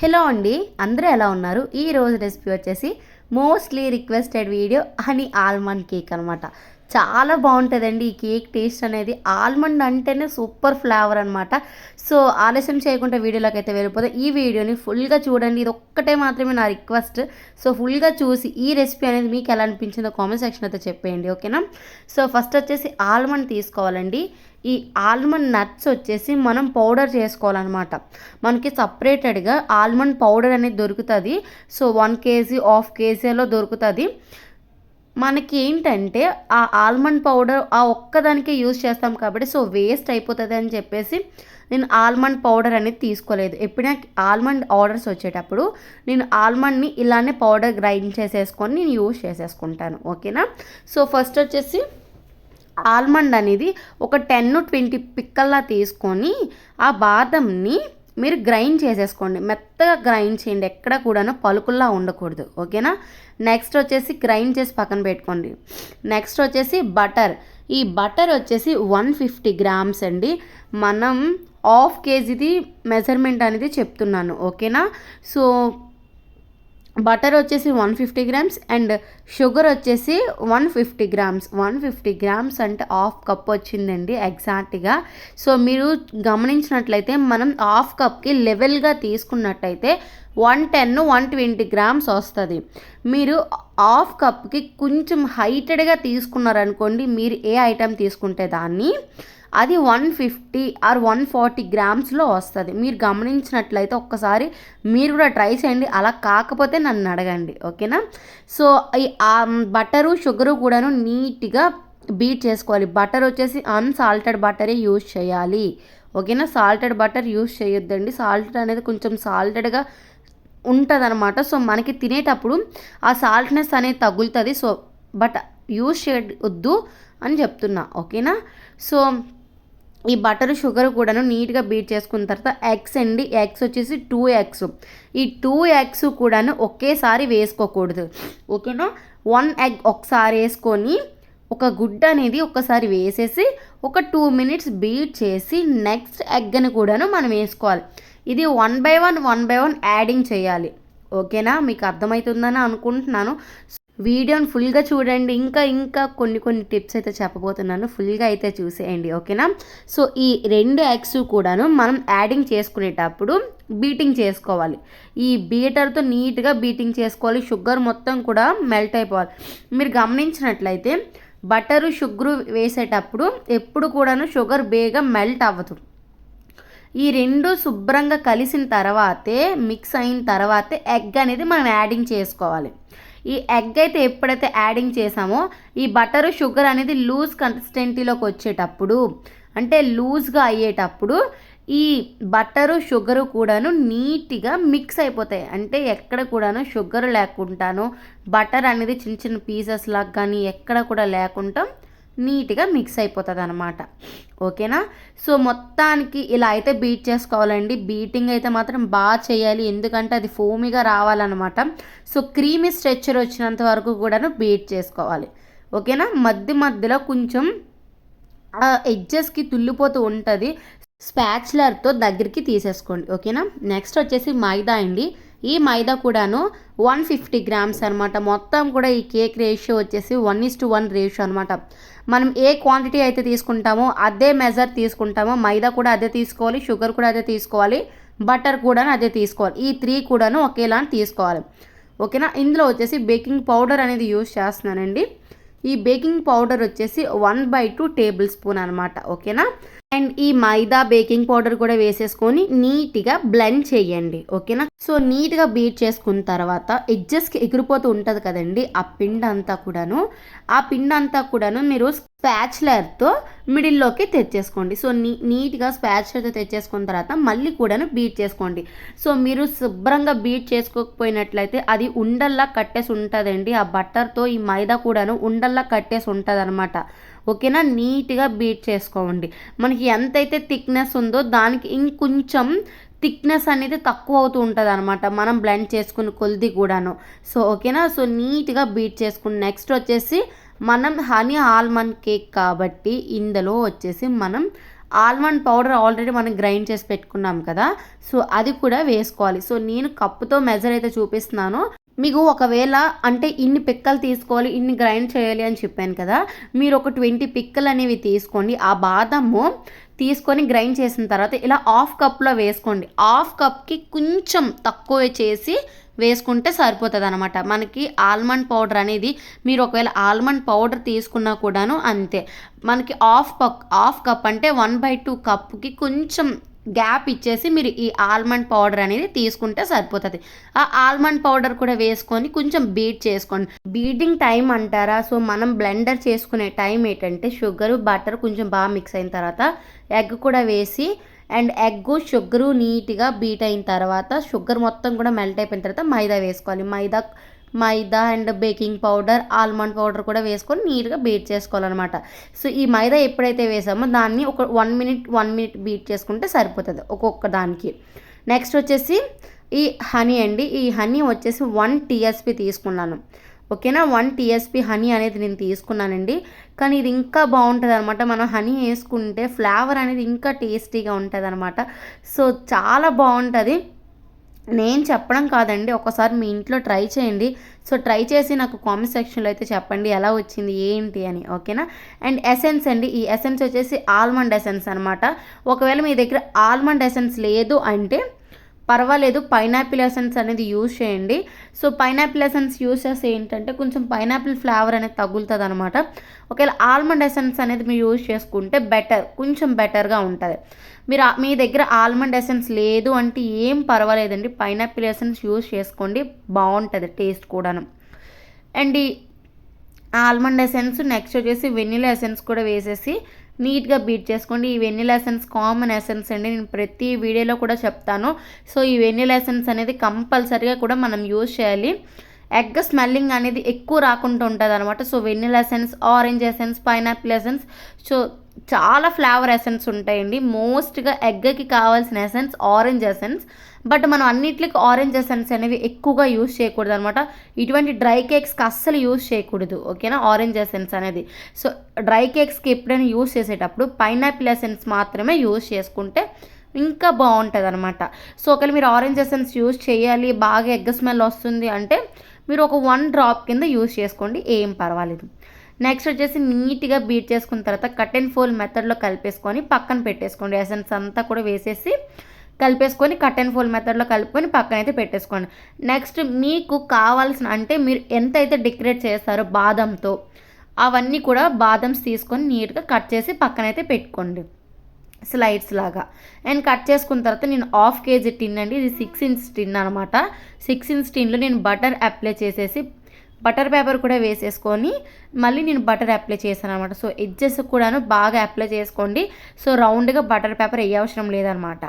Hello అండి, అందరూ ఎలా ఉన్నారు? ఈరోజు రెసిపీ వచ్చేసి mostly requested video honey almond cake అనమాట. చాలా బాగుంటుందండి ఈ కేక్ టేస్ట్ అనేది. ఆల్మండ్ అంటేనే సూపర్ ఫ్లేవర్ అనమాట. సో ఆలస్యం చేయకుండా వీడియోలోకి అయితే వెళ్ళిపోతే ఈ వీడియోని ఫుల్గా చూడండి. ఇది ఒక్కటే మాత్రమే నా రిక్వెస్ట్. సో ఫుల్గా చూసి ఈ రెసిపీ అనేది మీకు ఎలా అనిపించిందో కామెంట్ సెక్షన్ అయితే చెప్పేయండి, ఓకేనా? సో ఫస్ట్ వచ్చేసి ఆల్మండ్ తీసుకోవాలండి. ఈ ఆల్మండ్ నట్స్ వచ్చేసి మనం పౌడర్ చేసుకోవాలన్నమాట. మనకి సపరేటెడ్గా ఆల్మండ్ పౌడర్ అనేది దొరుకుతుంది. సో 1 కేజీ హాఫ్ కేజీలో దొరుకుతుంది. మనకి ఏంటంటే ఆ ఆల్మండ్ పౌడర్ ఆ ఒక్కదానికే యూజ్ చేస్తాం కాబట్టి సో వేస్ట్ అయిపోతుంది అని చెప్పేసి నేను ఆల్మండ్ పౌడర్ అనేది తీసుకోలేదు. ఎప్పుడైనా ఆల్మండ్ ఆర్డర్స్ వచ్చేటప్పుడు నేను ఆల్మండ్ని ఇలానే పౌడర్ గ్రైండ్ చేసేసుకొని నేను యూజ్ చేసేసుకుంటాను, ఓకేనా? సో ఫస్ట్ వచ్చేసి ఆల్మండ్ అనేది ఒక 10-20 పిక్కల్లా తీసుకొని ఆ బాదంని మీరు గ్రైండ్ చేసేసుకోండి. మెత్తగా గ్రైండ్ చేయండి, ఎక్కడ కూడాను పలుకుల్లా ఉండకూడదు, ఓకేనా? నెక్స్ట్ వచ్చేసి గ్రైండ్ చేసి పక్కన పెట్టుకోండి. నెక్స్ట్ వచ్చేసి బటర్. ఈ బటర్ వచ్చేసి 150 గ్రామ్స్ అండి. మనం హాఫ్ కేజీది మెజర్మెంట్ అనేది చెప్తున్నాను, ఓకేనా? సో బటర్ వచ్చేసి 150 గ్రామ్స్ అండ్ షుగర్ వచ్చేసి 150 గ్రామ్స్. 150 గ్రామ్స్ అంటే హాఫ్ కప్ వచ్చిందండి ఎగ్జాక్ట్గా. సో మీరు గమనించినట్లయితే మనం హాఫ్ కప్కి లెవెల్గా తీసుకున్నట్టయితే 110-120 గ్రామ్స్ వస్తుంది. మీరు హాఫ్ కప్కి కొంచెం హైటెడ్గా తీసుకున్నారనుకోండి, మీరు ఏ ఐటెం తీసుకుంటే దాన్ని అది 150 ఆర్ 140 గ్రామ్స్లో వస్తుంది. మీరు గమనించినట్లయితే ఒక్కసారి మీరు కూడా ట్రై చేయండి. అలా కాకపోతే నన్ను అడగండి, ఓకేనా? సో ఈ బటరు షుగరు కూడాను నీట్గా బీట్ చేసుకోవాలి. బటర్ వచ్చేసి అన్సాల్టెడ్ బటరే యూజ్ చేయాలి, ఓకేనా? సాల్టెడ్ బటర్ యూజ్ చేయొద్దండి. సాల్టెడ్ అనేది కొంచెం సాల్టెడ్గా ఉంటుందన్నమాట. సో మనకి తినేటప్పుడు ఆ సాల్ట్నెస్ అనేది తగులుతుంది. సో బట్ యూజ్ చేయొద్దు అని చెప్తున్నా, ఓకేనా? సో ఈ బటర్ షుగర్ కూడాను నీట్గా బీట్ చేసుకున్న తర్వాత ఎగ్స్ అండి. ఎగ్స్ వచ్చేసి 2 ఎగ్స్. ఈ 2 ఎగ్స్ కూడాను ఒకేసారి వేసుకోకూడదు, ఓకేనా? 1 ఎగ్ ఒకసారి వేసుకొని ఒక గుడ్డ అనేది ఒకసారి వేసేసి ఒక 2 మినిట్స్ బీట్ చేసి నెక్స్ట్ ఎగ్ అని కూడాను మనం వేసుకోవాలి. ఇది 1 బై 1 యాడింగ్ చేయాలి, ఓకేనా? మీకు అర్థమవుతుందని అనుకుంటున్నాను. వీడియోని ఫుల్గా చూడండి. ఇంకా కొన్ని టిప్స్ అయితే చెప్పబోతున్నాను, ఫుల్గా అయితే చూసేయండి, ఓకేనా? సో ఈ 2 ఎగ్స్ కూడాను మనం యాడింగ్ చేసుకునేటప్పుడు బీటింగ్ చేసుకోవాలి. ఈ బీటర్తో నీట్గా బీటింగ్ చేసుకోవాలి. షుగర్ మొత్తం కూడా మెల్ట్ అయిపోవాలి. మీరు గమనించినట్లయితే బటరు షుగరు వేసేటప్పుడు ఎప్పుడు కూడాను షుగర్ బేగా మెల్ట్ అవ్వదు. ఈ 2 శుభ్రంగా కలిసిన తర్వాతే మిక్స్ అయిన తర్వాతే ఎగ్ అనేది మనం యాడింగ్ చేసుకోవాలి. ఈ ఎగ్ అయితే ఎప్పుడైతే యాడింగ్ చేసామో ఈ బటరు షుగర్ అనేది లూజ్ కన్సిస్టెన్సీలోకి వచ్చేటప్పుడు, అంటే లూజ్గా అయ్యేటప్పుడు ఈ బటరు షుగరు కూడాను నీట్గా మిక్స్ అయిపోతాయి. అంటే ఎక్కడ కూడాను షుగర్ లేకుండాను బటర్ అనేది చిన్న చిన్న పీసెస్ లాగా కానీ ఎక్కడ కూడా లేకుండా నీట్గా మిక్స్ అయిపోతుంది అనమాట, ఓకేనా? సో మొత్తానికి ఇలా అయితే బీట్ చేసుకోవాలండి. బీటింగ్ అయితే మాత్రం బాగా చేయాలి, ఎందుకంటే అది ఫోమీగా రావాలన్నమాట. సో క్రీమీ స్ట్రెచ్చర్ వచ్చినంత వరకు కూడాను బీట్ చేసుకోవాలి, ఓకేనా? మధ్యలో కొంచెం ఎడ్జెస్కి తుల్లిపోతూ ఉంటుంది. స్పాచులర్తో దగ్గరికి తీసేసుకోండి, ఓకేనా? నెక్స్ట్ వచ్చేసి మైదా అండి. ఈ మైదా కూడాను 150 గ్రామ్స్ అనమాట. మొత్తం కూడా ఈ కేక్ రేషియో వచ్చేసి 1:1 రేషియో అనమాట. మనం ఏ క్వాంటిటీ అయితే తీసుకుంటామో అదే మెజర్ తీసుకుంటామో మైదా కూడా అదే తీసుకోవాలి, షుగర్ కూడా అదే తీసుకోవాలి, బటర్ కూడా అదే తీసుకోవాలి. ఈ 3 కూడాను ఒకేలా తీసుకోవాలి, ఓకేనా? ఇందులో వచ్చేసి బేకింగ్ పౌడర్ అనేది యూజ్ చేస్తున్నానండి. ఈ బేకింగ్ పౌడర్ వచ్చేసి 1/2 టేబుల్ స్పూన్ అనమాట, ఓకేనా? అండ్ ఈ మైదా బేకింగ్ పౌడర్ కూడా వేసేసుకొని నీట్గా బ్లెండ్ చేయండి, ఓకేనా? సో నీట్గా బీట్ చేసుకున్న తర్వాత ఎడ్జెస్కి ఎగిరిపోతూ ఉంటుంది కదండి ఆ పిండి అంతా కూడాను మీరు స్పాచులర్తో మిడిల్లోకి తెచ్చేసుకోండి. సో నీట్గా స్పాచులర్తో తెచ్చేసుకున్న తర్వాత మళ్ళీ కూడాను బీట్ చేసుకోండి. సో మీరు శుభ్రంగా బీట్ చేసుకోకపోయినట్లయితే అది ఉండల్లా కట్టేసి ఉంటుందండి. ఆ బటర్తో ఈ మైదా కూడాను ఉండల్లా కట్టేసి ఉంటుంది అనమాట, ఓకేనా? నీట్గా బీట్ చేసుకోండి. మనకి ఎంతైతే థిక్నెస్ ఉందో దానికి ఇంకొంచెం థిక్నెస్ అనేది తక్కువ అవుతూ ఉంటుంది అనమాట, మనం బ్లెండ్ చేసుకుని కొలిది కూడాను. సో ఓకేనా? సో నీట్గా బీట్ చేసుకుని నెక్స్ట్ వచ్చేసి మనం హనీ ఆల్మండ్ కేక్ కాబట్టి ఇందులో వచ్చేసి మనం ఆల్మండ్ పౌడర్ ఆల్రెడీ మనం గ్రైండ్ చేసి పెట్టుకున్నాం కదా, సో అది కూడా వేసుకోవాలి. సో నేను కప్పుతో మెజర్ అయితే చూపిస్తున్నాను. మీకు ఒకవేళ అంటే ఇన్ని పిక్కలు తీసుకోవాలి, ఇన్ని గ్రైండ్ చేయాలి అని చెప్పాను కదా, మీరు ఒక 20 పిక్కలు అనేవి తీసుకోండి. ఆ బాదము తీసుకొని గ్రైండ్ చేసిన తర్వాత ఇలా హాఫ్ కప్లో వేసుకోండి. హాఫ్ కప్కి కొంచెం తక్కువ చేసి వేసుకుంటే సరిపోతుంది అనమాట. మనకి ఆల్మండ్ పౌడర్ అనేది మీరు ఒకవేళ ఆల్మండ్ పౌడర్ తీసుకున్నా కూడాను అంతే. మనకి హాఫ్ కప్ అంటే 1/2 కప్కి కొంచెం గ్యాప్ ఇచ్చేసి మీరు ఈ ఆల్మండ్ పౌడర్ అనేది తీసుకుంటే సరిపోతుంది. ఆ ఆల్మండ్ పౌడర్ కూడా వేసుకొని కొంచెం బీట్ చేసుకోండి. బీటింగ్ టైం అంటారా, సో మనం బ్లెండర్ చేసుకునే టైం ఏంటంటే షుగరు బటర్ కొంచెం బాగా మిక్స్ అయిన తర్వాత ఎగ్ కూడా వేసి అండ్ ఎగ్ షుగరు నీట్గా బీట్ అయిన తర్వాత షుగర్ మొత్తం కూడా మెల్ట్ అయిపోయిన తర్వాత మైదా వేసుకోవాలి. Maida and baking powder, almond powder కూడా వేసుకొని నీట్గా బీట్ చేసుకోవాలన్నమాట. సో ఈ మైదా ఎప్పుడైతే వేసామో దాన్ని ఒక 1 మినిట్ బీట్ చేసుకుంటే సరిపోతుంది ఒక్కొక్క దానికి. నెక్స్ట్ వచ్చేసి ఈ హనీ అండి. ఈ హనీ వచ్చేసి 1 TSP తీసుకున్నాను. ఓకేనా, 1 TSP హనీ అనేది నేను తీసుకున్నానండి. కానీ ఇది ఇంకా బాగుంటుంది అనమాట. మనం హనీ వేసుకుంటే ఫ్లేవర్ అనేది ఇంకా టేస్టీగా ఉంటుంది అనమాట. సో చాలా బాగుంటుంది. నేను చెప్పడం కాదండి, ఒకసారి మీ ఇంట్లో ట్రై చేయండి. సో ట్రై చేసి నాకు కామెంట్ సెక్షన్లో అయితే చెప్పండి ఎలా వచ్చింది ఏంటి అని. ఓకేనా. అండ్ ఎసెన్స్ అండి. ఈ ఎసెన్స్ వచ్చేసి ఆల్మండ్ ఎసెన్స్ అనమాట. ఒకవేళ మీ దగ్గర ఆల్మండ్ ఎసెన్స్ లేదు అంటే పర్వాలేదు, పైనాపిల్ ఎసెన్స్ అనేది యూజ్ చేయండి. సో పైనాపిల్ ఎసెన్స్ యూజ్ చేస్తే ఏంటంటే కొంచెం పైనాపిల్ ఫ్లేవర్ అనేది తగులుతుంది అనమాట. ఒకవేళ ఆల్మండ్ ఎసెన్స్ అనేది మీరు యూజ్ చేసుకుంటే కొంచెం బెటర్గా ఉంటుంది. మీ దగ్గర ఆల్మండ్ ఎసెన్స్ లేదు అంటే ఏం పర్వాలేదండి, పైనాపిల్ ఎసెన్స్ యూజ్ చేసుకోండి, బాగుంటుంది టేస్ట్ కూడాను. అండ్ ఈ ఆల్మండ్ ఎసెన్స్ నెక్స్ట్ వచ్చేసి వెనిలా ఎసెన్స్ కూడా వేసేసి నీట్గా బీట్ చేసుకోండి. ఈ వెనిలా ఎసెన్స్ కామన్ ఎసెన్స్ అండి, నేను ప్రతి వీడియోలో కూడా చెప్తాను. సో ఈ వెనిలా ఎసెన్స్ అనేది కంపల్సరీగా కూడా మనం యూజ్ చేయాలి. ఎగ్ స్మెల్లింగ్ అనేది ఎక్కువ రాకుండా ఉంటుంది అనమాట. So vanilla essence, orange essence, pineapple essence, so చాలా ఫ్లేవర్ ఎసెన్స్ ఉంటాయండి. మోస్ట్గా ఎగ్కి కావాల్సిన ఎసెన్స్ ఆరెంజ్ ఎసెన్స్, బట్ మనం అన్నిటికి ఆరెంజ్ ఎసెన్స్ అనేవి ఎక్కువగా యూజ్ చేయకూడదు అనమాట. ఇటువంటి డ్రై కేక్స్కి అస్సలు యూజ్ చేయకూడదు. ఓకేనా, ఆరెంజ్ ఎసెన్స్ అనేది. సో డ్రై కేక్స్కి ఎప్పుడైనా యూజ్ చేసేటప్పుడు పైనాపిల్ ఎసెన్స్ మాత్రమే యూజ్ చేసుకుంటే ఇంకా బాగుంటుంది అనమాట. సో ఒకవేళ మీరు ఆరెంజ్ ఎసెన్స్ యూజ్ చేయాలి, బాగా ఎగ్ స్మెల్ వస్తుంది అంటే మీరు ఒక 1 డ్రాప్ కింద యూజ్ చేసుకోండి, ఏం పర్వాలేదు. నెక్స్ట్ వచ్చేసి నీట్గా బీట్ చేసుకున్న తర్వాత కట్ అండ్ ఫోల్డ్ మెథడ్లో కలిపేసుకొని పక్కన పెట్టేసుకోండి. ఎసెన్స్ అంతా కూడా వేసేసి కలిపేసుకొని కట్ అండ్ ఫోల్డ్ మెథడ్లో కలుపుకొని పక్కన అయితే పెట్టేసుకోండి. నెక్స్ట్ మీకు కావాల్సిన అంటే మీరు ఎంతైతే డెకరేట్ చేస్తారో బాదంతో అవన్నీ కూడా బాదమ్స్ తీసుకొని నీట్గా కట్ చేసి పక్కనైతే పెట్టుకోండి స్లైడ్స్ లాగా. అండ్ కట్ చేసుకున్న తర్వాత నేను 1/2 kg టిన్ అండి, ఇది 6 inch టిన్ అనమాట. 6 inch టిన్లో నేను బటర్ అప్లై చేసేసి బటర్ పేపర్ కూడా వేసేసుకొని మళ్ళీ నేను బటర్ అప్లై చేశాను అనమాట. సో ఎడ్జెస్ కూడాను బాగా అప్లై చేసుకోండి. సో రౌండ్గా బటర్ పేపర్ వేయ అవసరం లేదనమాట.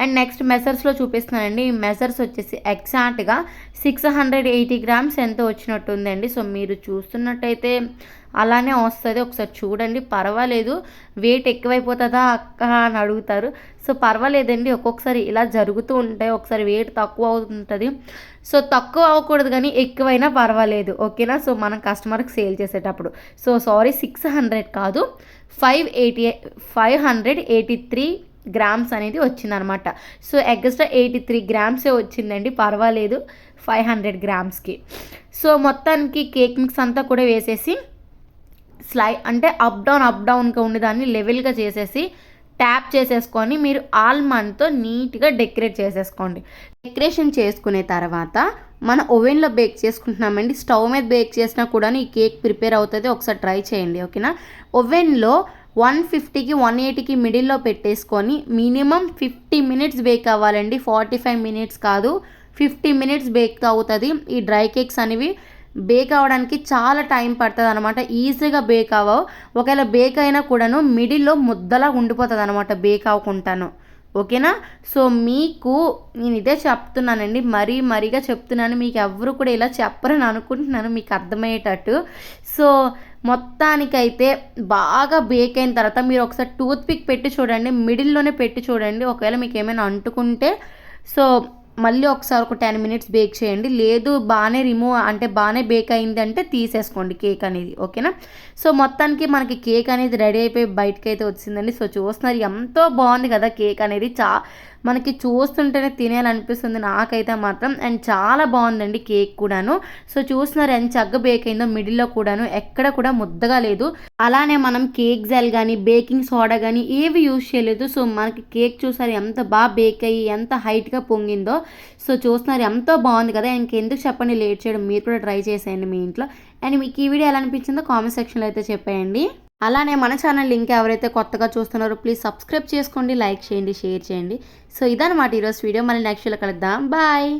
అండ్ నెక్స్ట్ మెజర్స్లో చూపిస్తున్నానండి. ఈ మెజర్స్ వచ్చేసి ఎగ్జాక్ట్గా 680 grams ఎంత వచ్చినట్టు ఉందండి. సో మీరు చూస్తున్నట్టయితే అలానే వస్తుంది, ఒకసారి చూడండి, పర్వాలేదు. వెయిట్ ఎక్కువైపోతుందా అక్క అని అడుగుతారు. సో పర్వాలేదండి, ఒక్కొక్కసారి ఇలా జరుగుతూ ఉంటాయి, ఒకసారి వెయిట్ తక్కువ అవుతుంటుంది. సో తక్కువ అవ్వకూడదు కానీ ఎక్కువైనా పర్వాలేదు. ఓకేనా. సో మనం కస్టమర్కి సేల్ చేసేటప్పుడు 600 కాదు 583 grams అనేది వచ్చిందనమాట. సో ఎక్స్ట్రా 83 grams వచ్చిందండి, పర్వాలేదు 500 gramsకి. సో మొత్తానికి కేక్ మిక్స్ అంతా కూడా వేసేసి అంటే అప్ డౌన్గా ఉండేదాన్ని లెవెల్గా చేసేసి ట్యాప్ చేసేసుకొని మీరు ఆల్మండ్తో నీట్గా డెకరేట్ చేసేసుకోండి. డెకరేషన్ చేసుకునే తర్వాత మన ఓవెన్లో బేక్ చేసుకుంటున్నామండి. స్టవ్ మీద బేక్ చేసినా కూడా ఈ కేక్ ప్రిపేర్ అవుతుంది, ఒకసారి ట్రై చేయండి. ఓకేనా. ఓవెన్లో 150కి 180కి మిడిల్లో పెట్టేసుకొని మినిమం 50 minutes బేక్ అవ్వాలండి. 45 minutes కాదు, 50 minutes బేక్ అవుతుంది. ఈ డ్రై కేక్స్ అనేవి బేక్ అవ్వడానికి చాలా టైం పడుతుంది అనమాట, ఈజీగా బేక్ అవ్వవు. ఒకవేళ బేక్ అయినా కూడాను మిడిల్లో ముద్దలా ఉండిపోతుంది అనమాట బేక్ అవ్వకుండాను. ఓకేనా. సో మీకు నేను ఇదే చెప్తున్నానండి, మరీగా చెప్తున్నాను, మీకు ఎవరు కూడా ఇలా చెప్పరని అనుకుంటున్నాను, మీకు అర్థమయ్యేటట్టు. సో మొత్తానికైతే బాగా బేక్ అయిన తర్వాత మీరు ఒకసారి టూత్ పిక్ పెట్టి చూడండి, మిడిల్లోనే పెట్టి చూడండి. ఒకవేళ మీకు ఏమైనా అంటుకుంటే సో మళ్ళీ ఒకసారి ఒక 10 మినిట్స్ బేక్ చేయండి. లేదు బాగానే బేక్ అయింది అంటే తీసేసుకోండి కేక్ అనేది, ఓకేనా. సో మొత్తానికి మనకి కేక్ అనేది రెడీ అయిపోయి బయటకైతే వచ్చిందండి. సో చూస్తున్నారు ఎంతో బాగుంది కదా కేక్ అనేది. మనకి చూస్తుంటేనే తినేయాలనిపిస్తుంది నాకైతే మాత్రం. అండ్ చాలా బాగుందండి కేక్ కూడాను. సో చూస్తున్నారు ఎంత చక్కగా బేక్ అయిందో, మిడిల్లో కూడాను ఎక్కడ కూడా ముద్దగా లేదు. అలానే మనం కేక్ జెల్ కానీ బేకింగ్ సోడా కానీ ఏవి యూజ్ చేయలేదు. సో మనకి కేక్ చూసారు ఎంత బాగా బేక్ అయ్యి ఎంత హైట్గా పొంగిందో. సో చూస్తున్నారు ఎంతో బాగుంది కదా. ఇంకెందుకు చెప్పండి లేట్ చేయడం, మీరు కూడా ట్రై చేసేయండి మీ ఇంట్లో. అండ్ మీకు ఈ వీడియో ఎలా అనిపించిందో కామెంట్ సెక్షన్లో అయితే చెప్పేయండి. అలానే మన ఛానల్ లింక్ ఎవరైతే కొత్తగా చూస్తున్నారో ప్లీజ్ సబ్స్క్రైబ్ చేసుకోండి, లైక్ చేయండి, షేర్ చేయండి. సో ఇదన్నమాట ఈరోజు వీడియో. మళ్ళీ నెక్స్ట్ వీడియో కలుద్దాం. బాయ్.